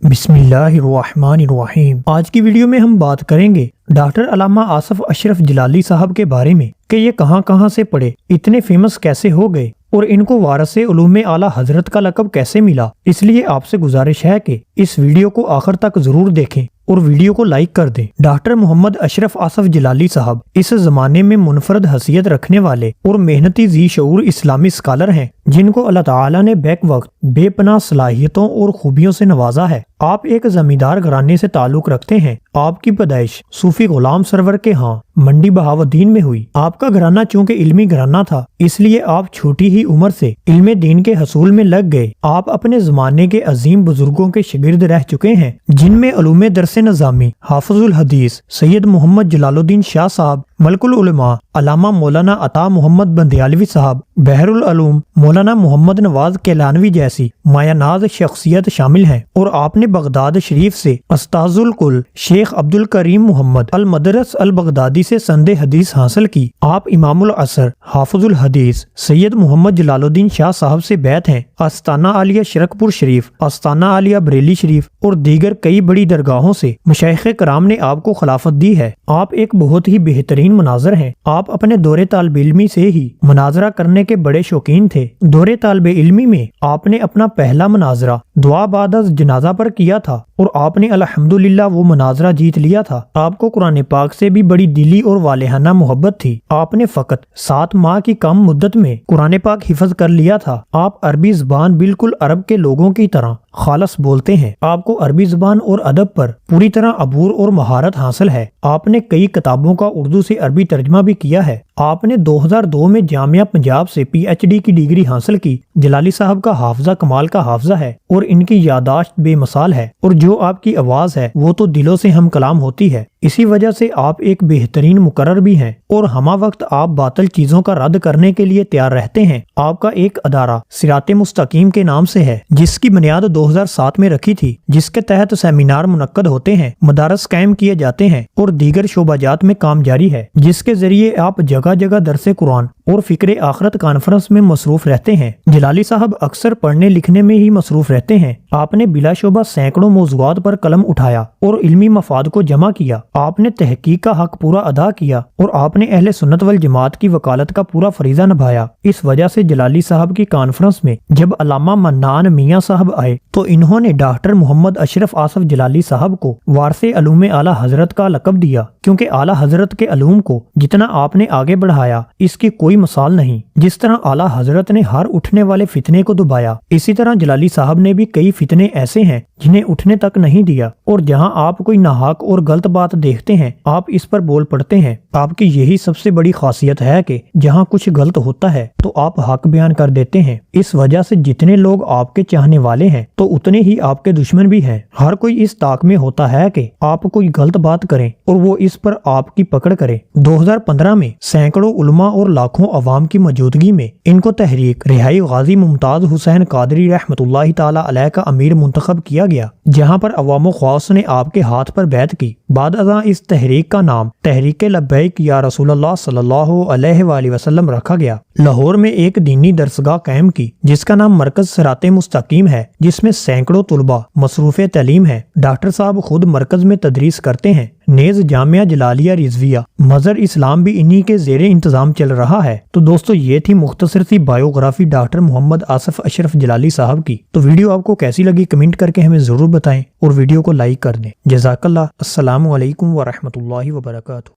بسم اللہ الرحمن الرحیم۔ آج کی ویڈیو میں ہم بات کریں گے ڈاکٹر علامہ آصف اشرف جلالی صاحب کے بارے میں کہ یہ کہاں سے پڑھے، اتنے فیمس کیسے ہو گئے اور ان کو وارث علوم اعلیٰ حضرت کا لقب کیسے ملا۔ اس لیے آپ سے گزارش ہے کہ اس ویڈیو کو آخر تک ضرور دیکھیں اور ویڈیو کو لائک کر دیں۔ ڈاکٹر محمد اشرف آصف جلالی صاحب اس زمانے میں منفرد حیثیت رکھنے والے اور محنتی ذی شعور اسلامی اسکالر ہیں جن کو اللہ تعالیٰ نے بیک وقت بے پناہ صلاحیتوں اور خوبیوں سے نوازا ہے۔ آپ ایک زمیندار گھرانے سے تعلق رکھتے ہیں۔ آپ کی پیدائش صوفی غلام سرور کے ہاں منڈی بہاؤالدین میں ہوئی۔ آپ کا گھرانہ چونکہ علمی گھرانہ تھا اس لیے آپ چھوٹی ہی عمر سے علم دین کے حصول میں لگ گئے۔ آپ اپنے زمانے کے عظیم بزرگوں کے شاگرد رہ چکے ہیں جن میں علوم درس نظامی حافظ الحدیث سید محمد جلال الدین شاہ صاحب، ملک العلماء علامہ مولانا عطا محمد بندیالوی صاحب، بحر العلوم مولانا محمد نواز کیلانوی جیسی مایہ ناز شخصیت شامل ہیں۔ اور آپ نے بغداد شریف سے استاذ الکل شیخ عبد الکریم محمد المدرس البغدادی سے سند حدیث حاصل کی۔ آپ امام العصر حافظ الحدیث سید محمد جلال الدین شاہ صاحب سے بیعت ہیں۔ آستانہ عالیہ شرک پور شریف، آستانہ عالیہ بریلی شریف اور دیگر کئی بڑی درگاہوں سے مشائخ کرام نے آپ کو خلافت دی ہے۔ آپ ایک بہت ہی بہترین مناظر ہیں۔ آپ اپنے دور طالب علمی سے ہی مناظرہ کرنے کے بڑے شوقین تھے۔ دور طالب علمی میں آپ نے اپنا پہلا مناظرہ دعا بعد از جنازہ پر کیا تھا اور آپ نے الحمدللہ وہ مناظرہ جیت لیا تھا۔ آپ کو قرآن پاک سے بھی بڑی دلی اور والہانہ محبت تھی۔ آپ نے فقط 7 ماہ کی کم مدت میں قرآن پاک حفظ کر لیا تھا۔ آپ عربی زبان بالکل عرب کے لوگوں کی طرح خالص بولتے ہیں۔ آپ کو عربی زبان اور ادب پر پوری طرح عبور اور مہارت حاصل ہے۔ آپ نے کئی کتابوں کا اردو سے عربی ترجمہ بھی کیا ہے۔ آپ نے 2002 میں جامعہ پنجاب سے PhD کی ڈگری حاصل کی۔ جلالی صاحب کا حافظہ کمال کا حافظہ ہے اور ان کی یادداشت بے مثال ہے، اور جو آپ کی آواز ہے وہ تو دلوں سے ہم کلام ہوتی ہے۔ اسی وجہ سے آپ ایک بہترین مقرر بھی ہیں اور ہمہ وقت آپ باطل چیزوں کا رد کرنے کے لیے تیار رہتے ہیں۔ آپ کا ایک ادارہ صراط مستقیم کے نام سے ہے جس کی بنیاد 2007 میں رکھی تھی، جس کے تحت سیمینار منعقد ہوتے ہیں، مدارس قائم کیے جاتے ہیں اور دیگر شعبہ جات میں کام جاری ہے، جس کے ذریعے آپ جگہ جگہ درس قرآن اور فکر آخرت کانفرنس میں مصروف رہتے ہیں۔ جلالی صاحب اکثر پڑھنے لکھنے میں ہی مصروف رہتے ہیں۔ آپ نے بلا شبہ سینکڑوں موضوعات پر قلم اٹھایا اور علمی مفاد کو جمع کیا۔ آپ نے تحقیق کا حق پورا ادا کیا اور آپ نے اہل سنت والجماعت کی وکالت کا پورا فریضہ نبھایا۔ اس وجہ سے جلالی صاحب کی کانفرنس میں جب علامہ منان میاں صاحب آئے تو انہوں نے ڈاکٹر محمد اشرف آصف جلالی صاحب کو وارث علوم اعلیٰ حضرت کا لقب دیا، کیونکہ اعلیٰ حضرت کے علوم کو جتنا آپ نے آگے بڑھایا اس کی کوئی مثال نہیں۔ جس طرح اعلیٰ حضرت نے ہر اٹھنے والے فتنے کو دبایا، اسی طرح جلالی صاحب نے بھی کئی فتنے ایسے ہیں جنہیں اٹھنے تک نہیں دیا، اور جہاں آپ کوئی ناحق اور غلط بات دیکھتے ہیں آپ اس پر بول پڑتے ہیں۔ آپ کی یہی سب سے بڑی خاصیت ہے کہ جہاں کچھ غلط ہوتا ہے تو آپ حق بیان کر دیتے ہیں۔ اس وجہ سے جتنے لوگ آپ کے چاہنے والے ہیں تو اتنے ہی آپ کے دشمن بھی ہیں۔ ہر کوئی اس طاق میں ہوتا ہے کہ آپ کوئی غلط بات کریں اور وہ اس پر آپ کی پکڑ کرے۔ 2015 میں سینکڑوں علماء اور لاکھوں عوام کی موجودگی میں ان کو تحریک رہائی غازی ممتاز حسین قادری رحمۃ اللہ تعالی علیہ کا امیر منتخب کیا گیا، جہاں پر عوام و خواص نے آپ کے ہاتھ پر بیعت کی۔ بعد ازاں اس تحریک کا نام تحریک لبیک یا رسول اللہ صلی اللہ علیہ وآلہ وسلم رکھا گیا۔ لاہور میں ایک دینی درسگاہ قائم کی جس کا نام مرکز صراط مستقیم ہے، جس میں سینکڑوں طلباء مصروف تعلیم ہیں۔ ڈاکٹر صاحب خود مرکز میں تدریس کرتے ہیں۔ نیز جامعہ جلالیہ رضویہ مظہر اسلام بھی انہی کے زیر انتظام چل رہا ہے۔ تو دوستو یہ تھی مختصر سی بایوگرافی ڈاکٹر محمد آصف اشرف جلالی صاحب کی۔ تو ویڈیو آپ کو کیسی لگی کمنٹ کر کے ہمیں ضرور بتائیں اور ویڈیو کو لائک کر دیں۔ جزاک اللہ۔ السلام علیکم ورحمۃ اللہ وبرکاتہ۔